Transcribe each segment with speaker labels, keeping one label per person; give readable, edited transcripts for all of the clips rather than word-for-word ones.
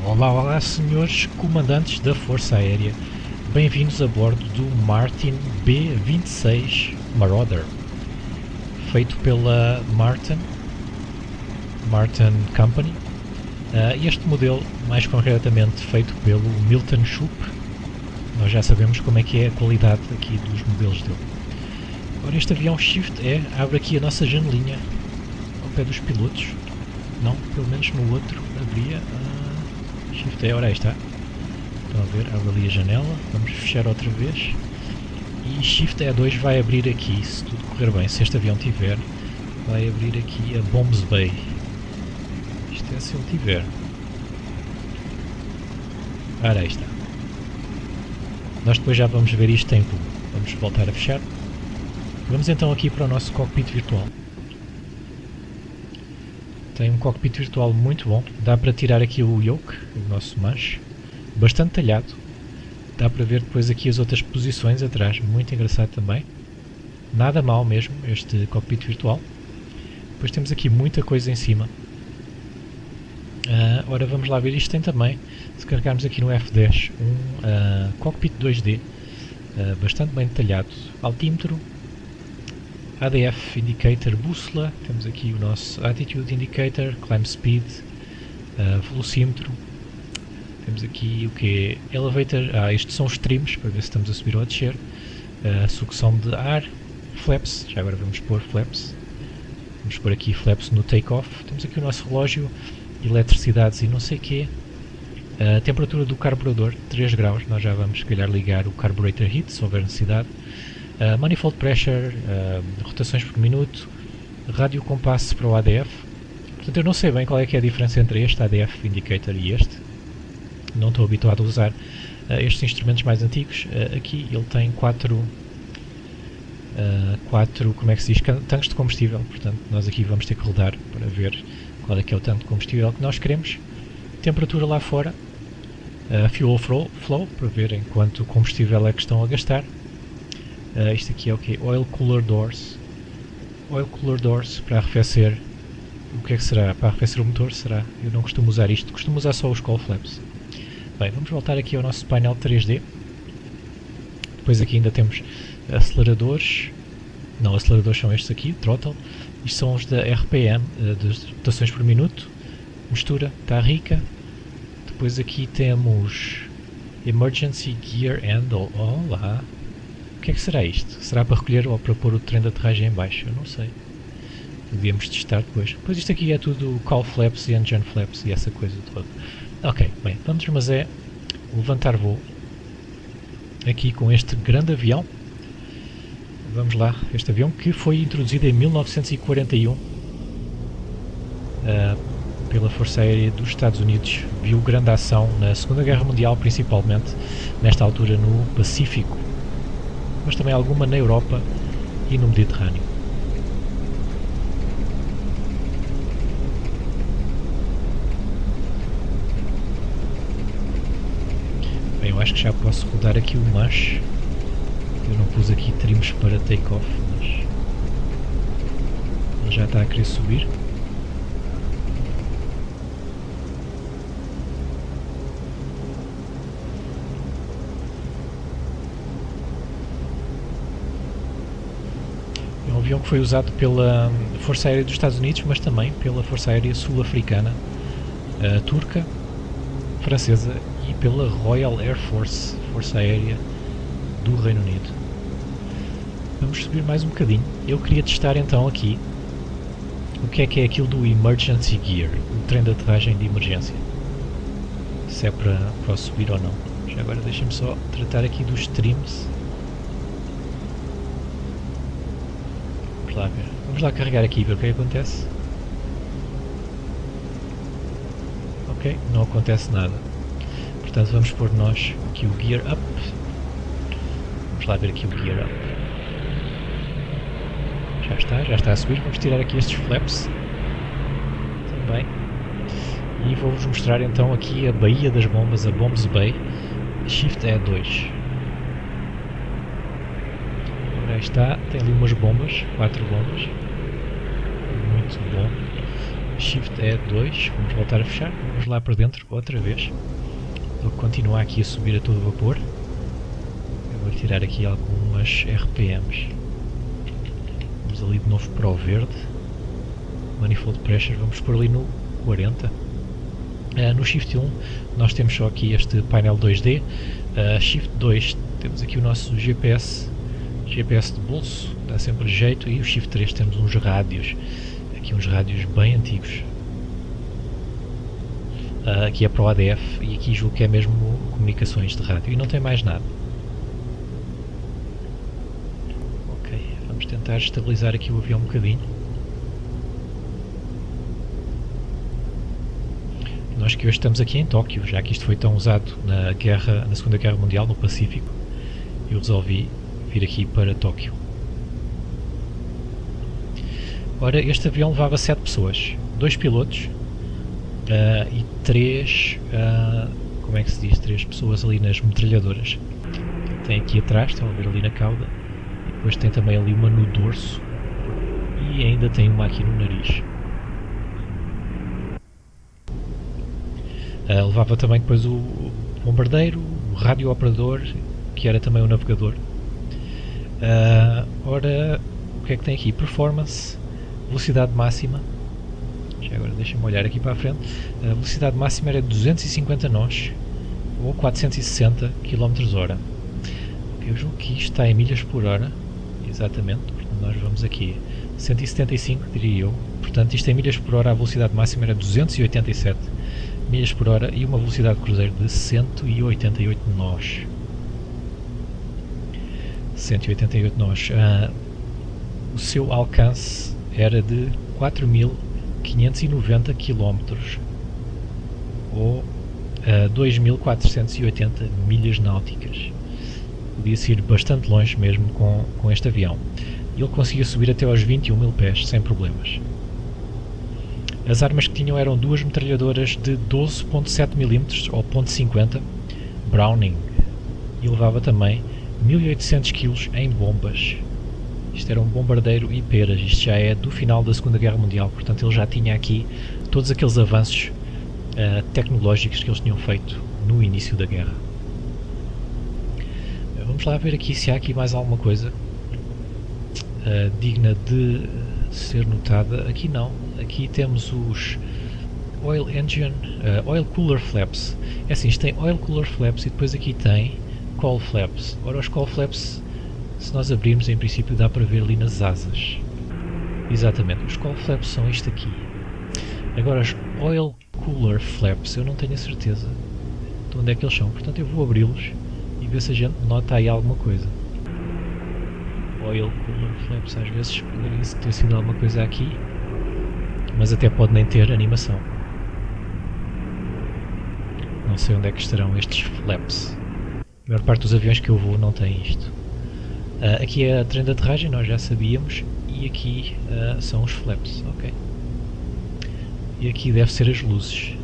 Speaker 1: Olá, olá, senhores comandantes da Força Aérea. Bem-vindos a bordo do Martin B-26 Marauder, feito pela Martin Company. Este modelo, mais concretamente, feito pelo Milton Schupp. Nós já sabemos como é que é a qualidade aqui dos modelos dele. Ora, este avião Shift abre aqui a nossa janelinha ao pé dos pilotos. Não, pelo menos no outro abria. Shift ora aí está. Estão a ver, abre ali a janela. Vamos fechar outra vez. E Shift E2 vai abrir aqui, se tudo correr bem, se este avião tiver, vai abrir aqui a Bombs Bay. Isto é se ele tiver. Ora aí está. Nós depois já vamos ver isto em pulo. Vamos voltar a fechar. Vamos então aqui para o nosso cockpit virtual. Tem um cockpit virtual muito bom. Dá para tirar aqui o yoke, o nosso manche. Bastante talhado. Dá para ver depois aqui as outras posições atrás. Muito engraçado também. Nada mal mesmo este cockpit virtual. Depois temos aqui muita coisa em cima. Ora, vamos lá ver. Isto tem também, se carregarmos aqui no F10, um cockpit 2D. Bastante bem detalhado. Altímetro. ADF Indicator, bússola, temos aqui o nosso Attitude Indicator, Climb Speed, velocímetro, temos aqui o que é Elevator, estes são os trims, para ver se estamos a subir ou a descer, sucção de ar, flaps, já agora vamos pôr flaps, vamos pôr aqui flaps no take-off, temos aqui o nosso relógio, eletricidades e não sei o quê, temperatura do carburador, 3 graus, nós já vamos se calhar ligar o carburetor heat, se houver necessidade. Manifold pressure, rotações por minuto, rádio compasso para o ADF. Portanto, eu não sei bem qual é que é a diferença entre este ADF Indicator e este. Não estou habituado a usar estes instrumentos mais antigos. Aqui ele tem 4 como é que se diz, tanques de combustível. Portanto, nós aqui vamos ter que rodar para ver qual é que é o tanque de combustível que nós queremos. Temperatura lá fora. Fuel flow, para ver quanto combustível é que estão a gastar. Isto aqui é o que? Oil Cooler Doors. Oil Cooler Doors para arrefecer. O que é que será? Para arrefecer o motor? Será? Eu não costumo usar isto. Costumo usar só os Cowl Flaps. Bem, vamos voltar aqui ao nosso painel 3D. Depois aqui ainda temos aceleradores. Não, aceleradores são estes aqui. Throttle. Isto são os da RPM, de rotações por minuto. Mistura. Está rica. Depois aqui temos Emergency Gear Handle. Olá! O que é que será isto? Será para recolher ou para pôr o trem de aterragem em baixo? Eu não sei. Devíamos testar depois. Pois isto aqui é tudo Cowl Flaps e Engine Flaps e essa coisa toda. Ok, bem, vamos mas é levantar voo aqui com este grande avião. Vamos lá, este avião que foi introduzido em 1941 pela Força Aérea dos Estados Unidos. Viu grande ação na Segunda Guerra Mundial, principalmente nesta altura no Pacífico, mas também alguma na Europa e no Mediterrâneo. Bem, eu acho que já posso rodar aqui o manche. Eu não pus aqui trims para take-off, mas ele já está a querer subir. É um avião que foi usado pela Força Aérea dos Estados Unidos, mas também pela Força Aérea Sul-Africana, turca, francesa e pela Royal Air Force, Força Aérea do Reino Unido. Vamos subir mais um bocadinho. Eu queria testar então aqui o que é aquilo do Emergency Gear, o trem de aterragem de emergência. Se é para subir ou não. Já agora deixem-me só tratar aqui dos trims. Vamos lá carregar aqui e ver o que é que acontece. Ok, não acontece nada. Portanto, vamos pôr nós aqui o Gear Up. Vamos lá ver aqui o Gear Up. Já está a subir. Vamos tirar aqui estes flaps também. E vou-vos mostrar então aqui a Baía das Bombas, a Bombs Bay, Shift E2. Aí está, tem ali umas bombas, 4 bombas, muito bom. Shift E2, vamos voltar a fechar, vamos lá para dentro outra vez. Ele continua aqui a subir a todo vapor. Eu vou tirar aqui algumas RPMs. Vamos ali de novo para o verde. Manifold Pressure, vamos pôr ali no 40. No Shift 1 nós temos só aqui este painel 2D. Shift 2 temos aqui o nosso GPS de bolso, dá sempre jeito, e o Shift 3 temos uns rádios, aqui uns rádios bem antigos. Aqui é para o ADF e aqui julgo que é mesmo comunicações de rádio e não tem mais nada. Ok, vamos tentar estabilizar aqui o avião um bocadinho. Nós que hoje estamos aqui em Tóquio, já que isto foi tão usado na Segunda Guerra Mundial, no Pacífico, eu resolvi vir aqui para Tóquio. Ora, este avião levava 7 pessoas, 2 pilotos e 3, como é que se diz, 3 pessoas ali nas metralhadoras. Tem aqui atrás, estão a ver ali na cauda, e depois tem também ali uma no dorso e ainda tem uma aqui no nariz. Levava também depois o bombardeiro, o radio-operador, que era também o navegador. Ora, o que é que tem aqui? Performance, velocidade máxima. Já agora deixa-me olhar aqui para a frente. A velocidade máxima era 250 nós ou 460 km/h. Eu julgo que isto está em milhas por hora, exatamente. Portanto, nós vamos aqui 175, diria eu. Portanto, isto em milhas por hora, a velocidade máxima era 287 milhas por hora e uma velocidade de cruzeiro de 188 nós. 188 nós. O seu alcance era de 4.590 km ou 2.480 milhas náuticas. Podia-se ir bastante longe mesmo com este avião. Ele conseguia subir até aos 21.000 pés sem problemas. As armas que tinham eram duas metralhadoras de 12.7 mm ou .50 Browning e levava também 1800 kg em bombas. Isto era um bombardeiro e peras, isto já é do final da Segunda Guerra Mundial, portanto ele já tinha aqui todos aqueles avanços tecnológicos que eles tinham feito no início da guerra. Vamos lá ver aqui se há aqui mais alguma coisa digna de ser notada. Aqui não, aqui temos os Oil Engine, Oil Cooler Flaps. É assim, isto tem Oil Cooler Flaps e depois aqui tem Cowl Flaps. Ora, os Cowl Flaps, se nós abrirmos, em princípio dá para ver ali nas asas. Exatamente, os Cowl Flaps são isto aqui. Agora, os Oil Cooler Flaps, eu não tenho a certeza de onde é que eles são, portanto eu vou abri-los e ver se a gente nota aí alguma coisa. Oil Cooler Flaps, às vezes poderia ter sido alguma coisa aqui, mas até pode nem ter animação. Não sei onde é que estarão estes flaps. A maior parte dos aviões que eu vou não tem isto. Aqui é a trem de aterragem, nós já sabíamos, e aqui são os flaps, ok. E aqui deve ser as luzes.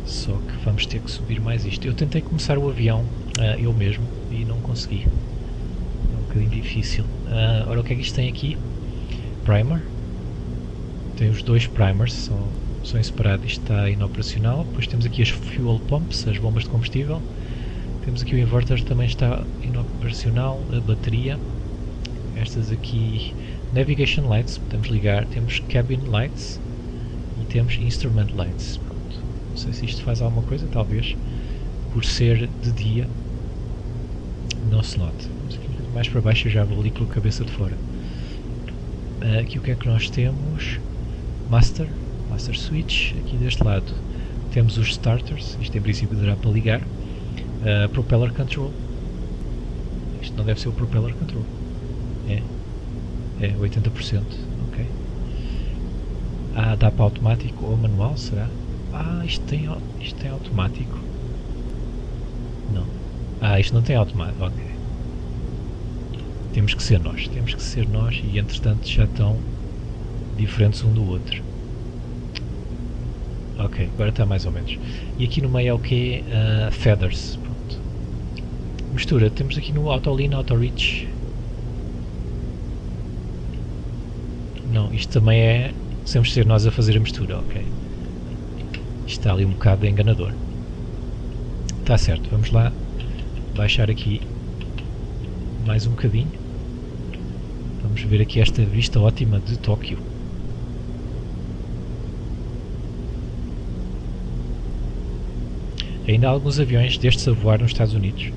Speaker 1: Só que vamos ter que subir mais isto. Eu tentei começar o avião eu mesmo e não consegui. É um bocadinho difícil. Ora, o que é que isto tem aqui? Primer. Tem os dois primers, são em separado, isto está inoperacional. Depois temos aqui as fuel pumps, as bombas de combustível. Temos aqui o inverter, também está inoperacional, a bateria. Estas aqui, navigation lights, podemos ligar. Temos cabin lights e temos instrument lights. Pronto. Não sei se isto faz alguma coisa, talvez por ser de dia não se note. Vamos aqui mais para baixo, eu já vou ali com a cabeça de fora. Aqui o que é que nós temos? Master switch. Aqui deste lado temos os starters, isto em princípio dará para ligar. Propeller control, isto não deve ser o propeller control, é 80%, ok. Dá para automático ou manual, será? Isto tem automático, não, isto não tem automático, ok. Temos que ser nós e entretanto já estão diferentes um do outro. Ok, agora está mais ou menos. E aqui no meio é o que? Feathers. Pronto. Mistura, temos aqui no Auto Lean, Auto Reach. Não, isto também é possamos ser nós a fazer a mistura, ok. Isto está ali um bocado enganador. Está certo, vamos lá baixar aqui mais um bocadinho. Vamos ver aqui esta vista ótima de Tóquio. Ainda há alguns aviões destes a voar nos Estados Unidos.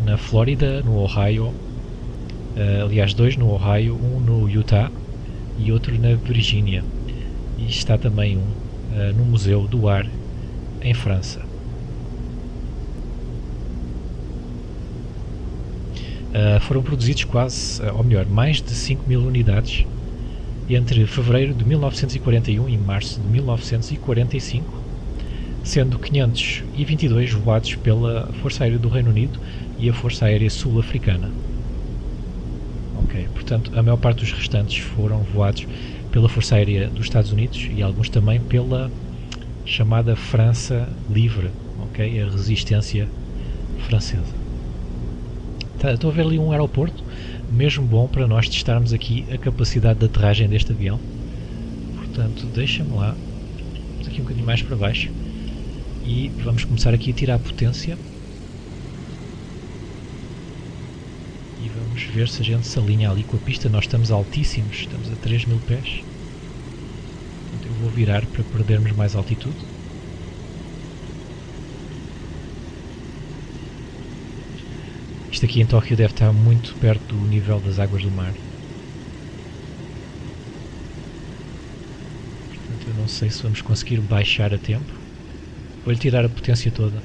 Speaker 1: Na Flórida, no Ohio, aliás 2 no Ohio, um no Utah e outro na Virgínia. E está também um no Museu do Ar em França. Foram produzidos ou melhor, mais de 5.000 unidades entre fevereiro de 1941 e março de 1945, sendo 522 voados pela Força Aérea do Reino Unido e a Força Aérea Sul-Africana. Ok, portanto, a maior parte dos restantes foram voados pela Força Aérea dos Estados Unidos e alguns também pela chamada França Livre, ok, a resistência francesa. Estou a ver ali um aeroporto, mesmo bom para nós testarmos aqui a capacidade de aterragem deste avião. Portanto, deixa-me lá, vamos aqui um bocadinho mais para baixo e vamos começar aqui a tirar a potência e vamos ver se a gente se alinha ali com a pista. Nós estamos altíssimos, estamos a 3.000 pés, portanto eu vou virar para perdermos mais altitude. Isto aqui em Tóquio deve estar muito perto do nível das águas do mar. Portanto, eu não sei se vamos conseguir baixar a tempo. Vou-lhe tirar a potência toda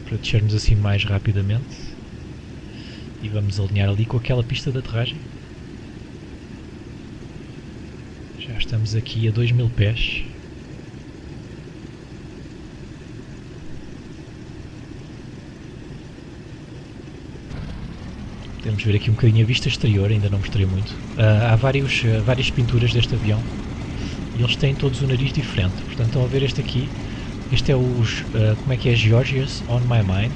Speaker 1: para descermos assim mais rapidamente. E vamos alinhar ali com aquela pista de aterragem. Já estamos aqui a 2.000 pés. Podemos ver aqui um bocadinho a vista exterior, ainda não mostrei muito. Há várias pinturas deste avião e eles têm todos o nariz diferente. Portanto, estão a ver este aqui. Este é como é que é? Georgia's on my mind.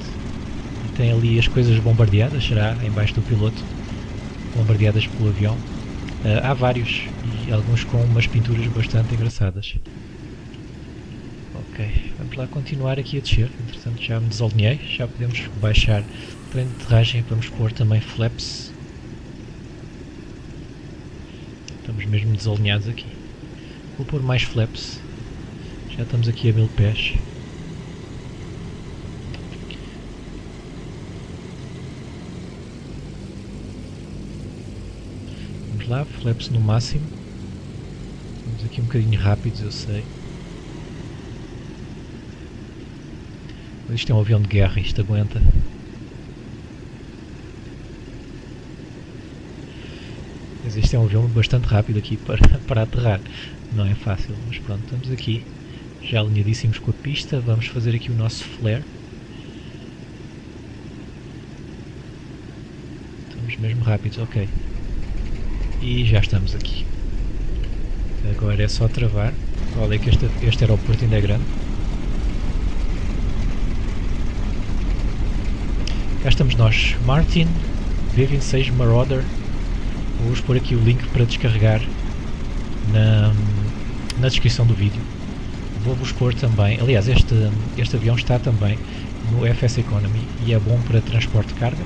Speaker 1: E tem ali as coisas bombardeadas, será? Em baixo do piloto. Bombardeadas pelo avião. Há vários e alguns com umas pinturas bastante engraçadas. Ok, vamos lá continuar aqui a descer. Entretanto já me desalinhei, já podemos baixar o trem de aterragem. Vamos pôr também flaps. Estamos mesmo desalinhados aqui. Vou pôr mais flaps. Já estamos aqui a 1.000 pés. Vamos lá, flaps no máximo. Estamos aqui um bocadinho rápidos, eu sei. Mas isto é um avião de guerra, isto aguenta. Mas este é um avião bastante rápido aqui para aterrar. Não é fácil, mas pronto, estamos aqui já alinhadíssimos com a pista. Vamos fazer aqui o nosso flare. Estamos mesmo rápidos, ok. E já estamos aqui. Agora é só travar. Olha que este aeroporto ainda é grande. Cá estamos nós, Martin V26 Marauder. Vou-vos pôr aqui o link para descarregar na descrição do vídeo. Vou-vos pôr também, aliás este avião está também no FS Economy e é bom para transporte de carga.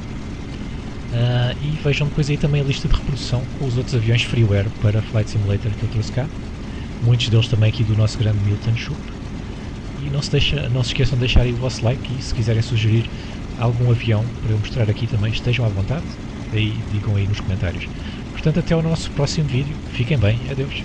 Speaker 1: E vejam depois aí também a lista de reprodução com os outros aviões freeware para Flight Simulator que eu trouxe cá. Muitos deles também aqui do nosso grande Milton Schupp. E não se esqueçam de deixar aí o vosso like e se quiserem sugerir algum avião para eu mostrar aqui também, estejam à vontade, aí digam aí nos comentários. Portanto, até ao nosso próximo vídeo, fiquem bem, adeus.